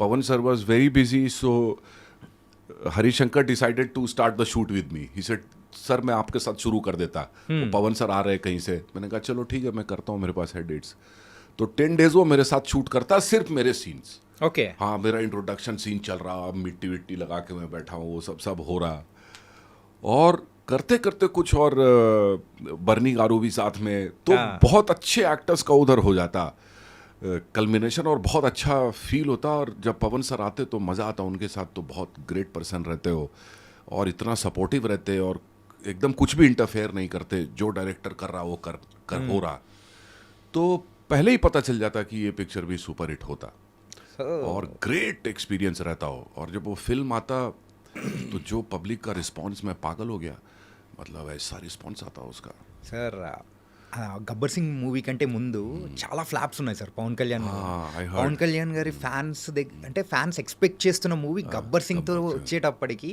Pawan sir was very busy, so Harishankar decided to start the shoot with me. He said, sir मैं आपके साथ शुरू कर देता, वो पवन सर आ रहे हैं कहीं से. मैंने कहा चलो ठीक है, मैं करता हूँ, मेरे पास है डेट्स. तो 10 days वो मेरे साथ शूट करता, सिर्फ मेरे सीन्स. ओके. हाँ, मेरा इंट्रोडक्शन सीन चल रहा, मिट्टी विट्टी लगा के मैं बैठा हूँ, वो सब हो रहा. और करते करते कुछ और बर्नी गारू भी साथ में, तो बहुत अच्छे एक्टर्स का उधर हो जाता कल्मिनेशन, और बहुत अच्छा फील होता. और जब पवन सर आते तो मज़ा आता उनके साथ. तो बहुत ग्रेट पर्सन रहते हो और इतना सपोर्टिव रहते, और एकदम कुछ भी इंटरफेयर नहीं करते. जो डायरेक्टर कर रहा वो कर हो रहा. तो पहले ही पता चल जाता कि ये पिक्चर भी सुपर हिट होता. और ग्रेट एक्सपीरियंस रहता हो. और जब वो फिल्म आता तो जो पब्लिक का रिस्पांस, मैं पागल हो गया. मतलब ऐसा रिस्पांस आता उसका. సార్ గబ్బర్ సింగ్ మూవీ కంటే ముందు చాలా ఫ్లాప్స్ ఉన్నాయి సార్ పవన్ కళ్యాణ్. పవన్ కళ్యాణ్ గారి ఫ్యాన్స్ అంటే ఫ్యాన్స్ ఎక్స్పెక్ట్ చేస్తున్న మూవీ గబ్బర్ సింగ్ తో వచ్చేటప్పటికి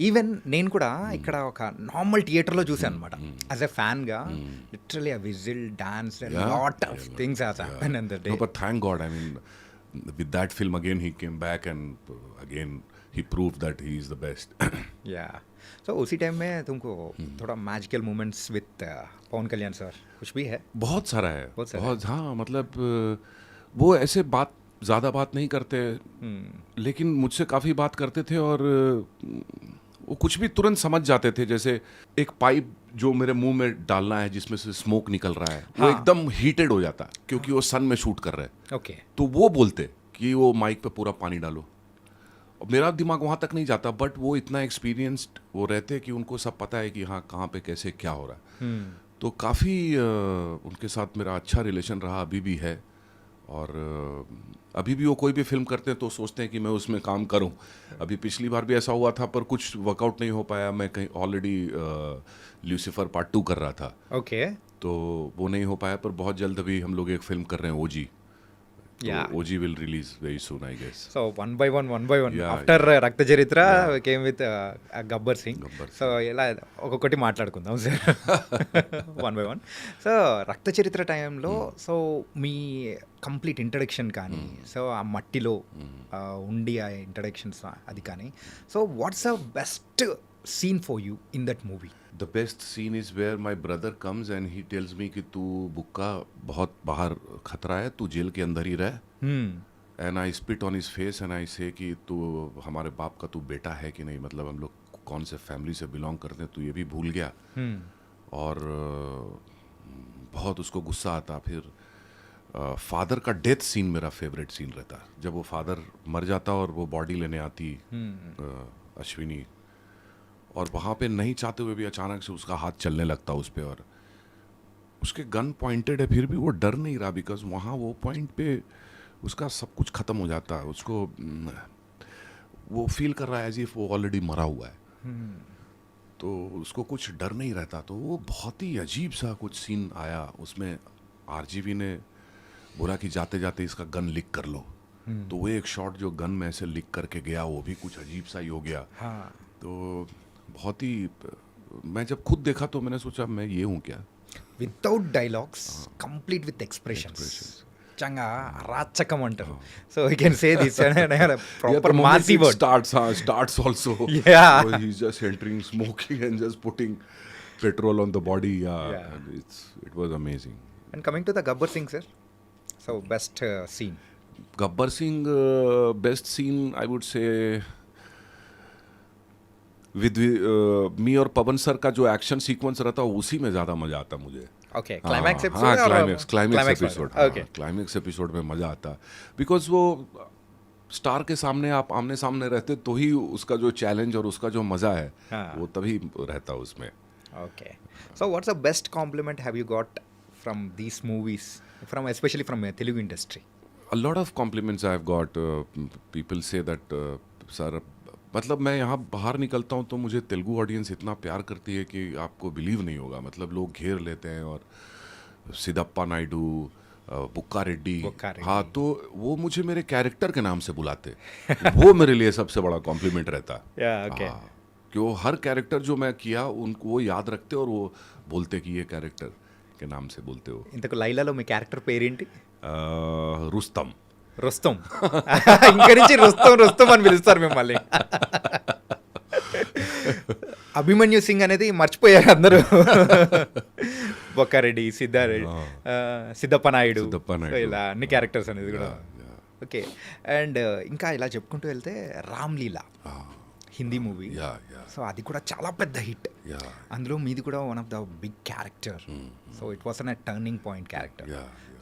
ఈవెన్ నేను కూడా ఇక్కడ ఒక నార్మల్ థియేటర్లో చూసాను అనమాట. యాజ్ ఎ ఫ్యాన్ గా లిటరలీ ఆ whistle dance lot of things has happen in the day. But thank God, I mean with that film again he came back and again he proved that he is the best. Yeah. So उसी time में तुमको थोड़ा magical moments with Pawan Kalyan sir कुछ भी है? बहुत सारा है, बहुत. हाँ, मतलब वो ऐसे ज़्यादा बात नहीं करते, लेकिन मुझसे काफ़ी बात करते थे. और वो कुछ भी तुरंत समझ जाते थे. जैसे एक पाइप जो मेरे मुंह में डालना है जिसमें से स्मोक निकल रहा है, वो एकदम हीटेड हो जाता क्योंकि वो सन में शूट कर रहे हैं. ओके. तो वो बोलते कि वो माइक पे पूरा पानी डालो. और मेरा दिमाग वहाँ तक नहीं जाता, बट वो इतना एक्सपीरियंस्ड वो रहते कि उनको सब पता है कि हाँ कहाँ पे कैसे क्या हो रहा है. तो काफ़ी उनके साथ मेरा अच्छा रिलेशन रहा, अभी भी है. और अभी भी वो कोई भी फिल्म करते हैं तो सोचते हैं कि मैं उसमें काम करूं. अभी पिछली बार भी ऐसा हुआ था, पर कुछ वर्कआउट नहीं हो पाया. मैं कहीं ऑलरेडी ल्यूसीफर पार्ट 2 कर रहा था. ओके. तो वो नहीं हो पाया, पर बहुत जल्द अभी हम लोग एक फिल्म कर रहे हैं, ओजी. OG will release very soon, I guess. So one by one. Yeah, after రక్త చరిత్ర came with Gabbar Singh. So ఇలా ఒక్కొక్కటి మాట్లాడుకుందాం sir one by one. So రక్త చరిత్ర టైంలో సో మీ కంప్లీట్ ఇంట్రడక్షన్ కానీ, సో ఆ మట్టిలో ఉండి ఆ ఇంట్రడక్షన్స్ అది కానీ, so what's the best scene for you in that movie? The best scene is where my brother comes and he tells me कि तू बुक्का बहुत बाहर खतरा है, तू जेल के अंदर ही रह. And I spit on his face and I say कि तू हमारे बाप का तू बेटा है कि नहीं, मतलब हम लोग कौन से फैमिली से बिलोंग करते हैं, तू ये भी भूल गया. और बहुत उसको गुस्सा आता. फिर फादर का डेथ सीन मेरा फेवरेट सीन रहता. जब वो फादर मर जाता और वो बॉडी लेने आती अश्विनी, और वहाँ पे नहीं चाहते हुए भी अचानक से उसका हाथ चलने लगता उस पर, और उसके गन पॉइंटेड है फिर भी वो डर नहीं रहा, बिकॉज वहाँ वो पॉइंट पे उसका सब कुछ ख़त्म हो जाता है. उसको वो फील कर रहा है एज इफ वो ऑलरेडी मरा हुआ है. तो उसको कुछ डर नहीं रहता. तो वो बहुत ही अजीब सा कुछ सीन आया उसमें. RGV ने बोला कि जाते जाते इसका गन लीक कर लो. तो वो एक शॉट जो गन में ऐसे लीक करके गया, वो भी कुछ अजीब सा ही हो गया. तो बहुत ही, मैं जब खुद देखा तो मैंने सोचा मैं ये हूँ क्या. Without dialogues, complete with expressions. చంగా రాచకం అంటారు. So you can say this proper massy word. Starts also. Yeah. So he's just entering, smoking and just putting petrol on the body. And it was amazing. And coming to the Gabbar Singh sir, so best scene. Gabbar Singh best scene I would say with me और पवन sir का जो action sequence रहता है उसी में ज़्यादा मज़ा आता मुझे. Okay. Climax episode. Climax episode में मज़ा आता, बिकॉज वो स्टार के सामने आप आमने सामने रहते तो ही उसका जो चैलेंज और उसका जो मज़ा है वो तभी रहता उसमें. Okay. So what's the best compliment have you got from these movies, from specially from Telugu industry? A lot of compliments I have got. People say that sir, मतलब मैं यहाँ बाहर निकलता हूँ तो मुझे तेलुगु ऑडियंस इतना प्यार करती है कि आपको बिलीव नहीं होगा. मतलब लोग घेर लेते हैं, और सिद्धप्पा नायडू, बुक्का रेड्डी, हाँ, तो वो मुझे मेरे कैरेक्टर के नाम से बुलाते. वो मेरे लिए सबसे बड़ा कॉम्प्लीमेंट रहता. कि वो हर कैरेक्टर जो मैं किया उनको वो याद रखते और वो बोलते कि ये कैरेक्टर के नाम से बोलते हो. ఇంతకు లైలాలో మీ క్యారెక్టర్ పేరేంటి? रुस्तम. రుస్తం ఇంక నుంచి రుస్తం అని పిలుస్తారు మిమ్మల్ని. అభిమన్యు సింగ్ అనేది మర్చిపోయారు అందరూ. బొక్కారెడ్డి, సిద్ధారెడ్డి, సిద్ధప్ప నాయుడు, ఇలా అన్ని క్యారెక్టర్స్ అనేది కూడా. ఓకే. అండ్ ఇంకా ఇలా చెప్పుకుంటూ వెళ్తే రామ్లీలా హిందీ మూవీ, సో అది కూడా చాలా పెద్ద హిట్. అందులో మీది కూడా one of the big character. So it was an turning point character.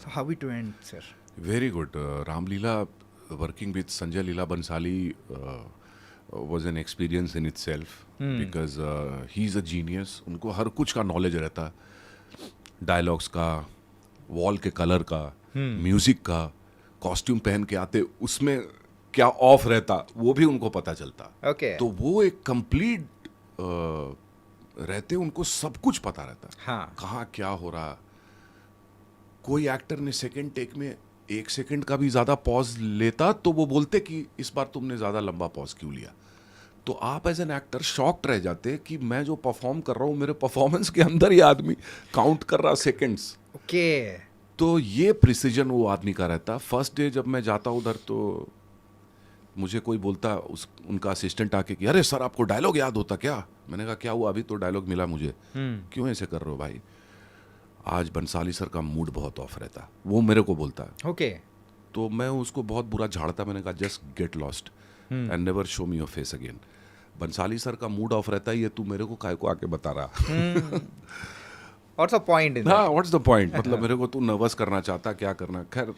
So how it went sir? Very good. Ramleela, working with Sanjay Leela Bansali was an experience in itself because he's a genius. उनको हर कुछ का knowledge रहता, dialogues का, wall के colour का, music का, costume पहन के आते उसमें क्या ऑफ रहता वो भी उनको पता चलता. Okay. तो वो एक कंप्लीट रहते, उनको सब कुछ पता रहता. हाँ. कहाँ क्या हो रहा. कोई एक्टर ने सेकंड टेक में 1 सेकंड का भी ज्यादा पॉज लेता तो वो बोलते कि इस बार तुमने ज्यादा लंबा पॉज क्यों लिया. तो आप एज एन एक्टर शॉक्ड रह जाते कि मैं जो परफॉर्म कर रहा हूँ मेरे परफॉर्मेंस के अंदर ही आदमी काउंट कर रहा सेकंड्स. ओके. तो ये प्रिसीजन वो आदमी का रहता. फर्स्ट डे जब मैं जाता उधर तो मुझे कोई बोलता, उनका असिस्टेंट आके कि अरे सर आपको डायलॉग याद होता क्या. मैंने कहा क्या हुआ, अभी तो डायलॉग मिला मुझे. क्यों ऐसे कर रहे हो भाई. आज बंसाली सर का मूड बहुत ऑफ रहता, वो मेरे को बोलता. ओके. तो मैं उसको बहुत बुरा झाड़ता. मैंने कहा just get lost and never show me your face again. Bhansali sir का मूड ऑफ रहता है, ये तू मेरे को काय को आके बता रहा. What's the point? हाँ, व्हाट्स द पॉइंट. मतलब मेरे को तू नर्वस करना चाहता, क्या करना. खैर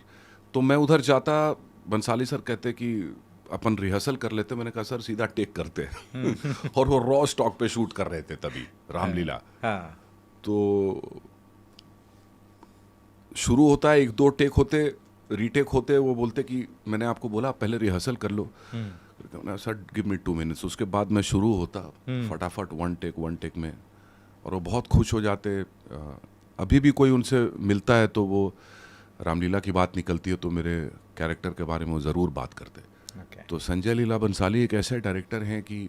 तो मैं उधर जाता, बंसाली सर कहते कि अपन रिहर्सल कर लेते. मैंने कहा सर सीधा टेक करते. और वो रॉ स्टॉक पे शूट कर रहे थे तभी रामलीला. तो शुरू होता है, 1-2 टेक होते, रीटेक होते. वो बोलते कि मैंने आपको बोला पहले रिहर्सल कर लो. Sir give me 2 minutes. उसके बाद मैं शुरू होता फटाफट 1 टेक में, और वो बहुत खुश हो जाते. अभी भी कोई उनसे मिलता है तो वो रामलीला की बात निकलती है तो मेरे कैरेक्टर के बारे में वो ज़रूर बात करते. तो संजय लीला बंसाली एक ऐसे डायरेक्टर हैं कि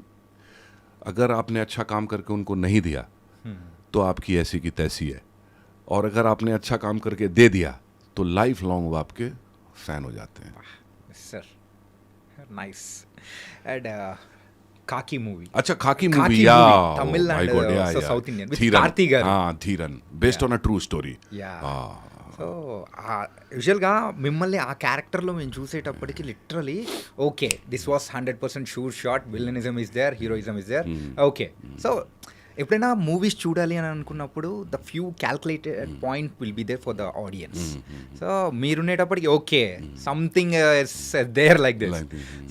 अगर आपने अच्छा काम करके उनको नहीं दिया तो आपकी ऐसी की तैसी है, और अगर आपने अच्छा काम करके दे दिया तो लाइफ लॉन्ग वो आपके फैन हो जाते हैं. Sir nice. एंड काकी मूवी. अच्छा, खाकी मूवी, या Tamil my God, yeah, so yeah. South Indian with Dhiran. Karthi garu. हाँ, Dhiran, based on a true story. So యూజువల్గా మిమ్మల్ని ఆ క్యారెక్టర్లో మేము చూసేటప్పటికి literally okay this was 100% sure shot, villainism is there, heroism is there. Okay. So ఎప్పుడైనా movies చూడాలి అని అనుకున్నప్పుడు the few calculated point will be there for the audience. So మీరుండేటప్పటికి okay something there like this.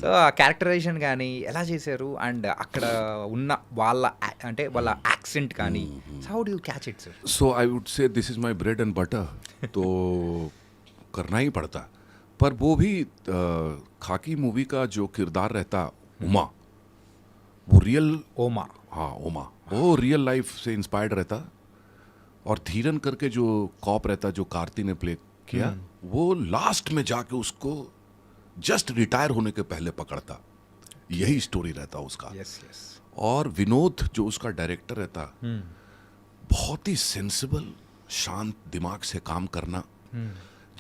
So ఆ characterisation కానీ ఎలా చేశారు, and అక్కడ ఉన్న వాళ్ళ అంటే వాళ్ళ యాక్సెంట్ కానీ, how do you catch it sir? So I would say this is my bread and butter. तो करना ही पड़ता. पर वो भी खाकी मूवी का जो किरदार रहता उमा, वो रियल ओमा. हाँ, उमा वो रियल लाइफ से इंस्पायर्ड रहता. और धीरन करके जो कॉप रहता जो कार्ती ने प्ले किया, वो लास्ट में जाके उसको जस्ट रिटायर होने के पहले पकड़ता. यही स्टोरी रहता उसका. Yes yes. और विनोद जो उसका डायरेक्टर रहता, बहुत ही सेंसिबल शांत दिमाग से काम करना,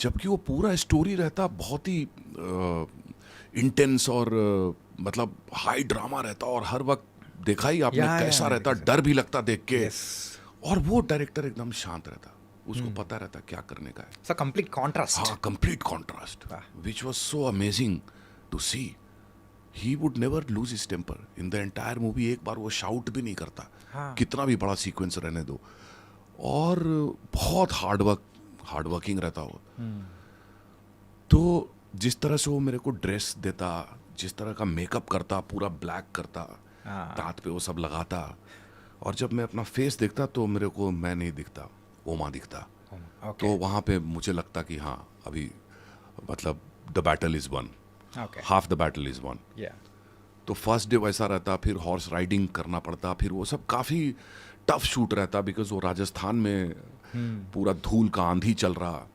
जबकि वो पूरा स्टोरी रहता बहुत ही इंटेंस और मतलब हाई ड्रामा रहता. और हर वक्त देखा ही आपने कैसा रहता, डर भी लगता देख के. और वो डायरेक्टर एकदम शांत रहता, उसको पता रहता क्या करने का है. So complete contrast. हाँ, complete contrast, which was so amazing to see. He would never lose his temper in the entire movie. एक बार वो शाउट भी नहीं करता, कितना भी बड़ा सीक्वेंस रहने दो. और बहुत हार्ड वर्किंग रहता वो. तो जिस तरह से वो मेरे को ड्रेस देता, जिस तरह का मेकअप करता, पूरा ब्लैक करता, दांत पे वो सब लगाता, और जब मैं अपना फेस देखता तो मेरे को मैं नहीं दिखता, ओमा दिखता. तो वहाँ पे मुझे लगता कि हाँ अभी मतलब the battle is one, half the battle is one. तो फर्स्ट डे वैसा रहता, फिर हॉर्स राइडिंग करना पड़ता, फिर वो सब काफ़ी टफ शूट रहता बिकॉज वो राजस्थान में पूरा धूल का आंधी चल रहा,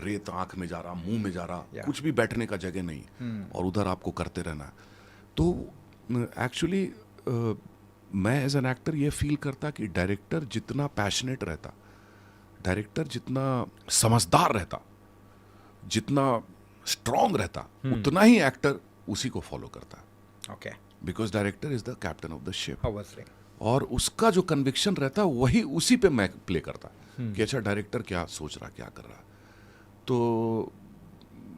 रेत आंख में जा रहा, मुंह में जा रहा, कुछ भी बैठने का जगह नहीं, और उधर आपको करते रहना. तो एक्चुअली मैं एज एन एक्टर ये फील करता कि डायरेक्टर जितना पैशनेट रहता, डायरेक्टर जितना समझदार रहता, जितना स्ट्रांग रहता, उतना ही एक्टर उसी को फॉलो करता, okay, because director is the captain of the ship, obviously, और उसका जो कन्विक्शन रहता वही उसी पे मैं प्ले करता कि अच्छा डायरेक्टर क्या सोच रहा, क्या कर रहा। तो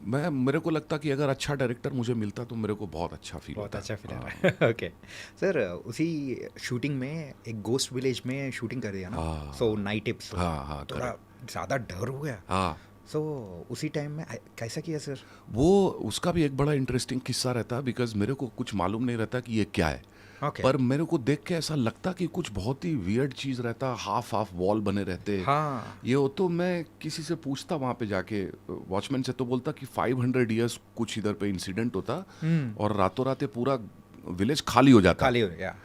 मेरे को लगता कि अगर अच्छा डायरेक्टर मुझे मिलता तो मेरे को बहुत अच्छा फील बहुत होता। अच्छा फील आ रहा है। ओके सर, उसी शूटिंग में एक गोस्ट विलेज में शूटिंग कर दिया ना, हाँ। सो नाइट एपिसोड हाँ, थोड़ा ज़्यादा डर हो गया, हाँ, सो उसी टाइम में कैसा किया सर? वो उसका भी एक बड़ा इंटरेस्टिंग किस्सा रहता, बिकॉज मेरे को कुछ मालूम नहीं रहता कि ये क्या है, ओके, पर मेरे को देख के ऐसा लगता कि कुछ बहुत ही वियर्ड चीज रहता, हाफ वॉल बने रहते। हाँ, ये हो तो मैं किसी से पूछता वहां पे जाके, वॉचमैन से, तो बोलता कि 500 ईयर्स कुछ इधर पे इंसिडेंट होता और रातों रात ये पूरा विलेज खाली हो जाता। खाली हो गया,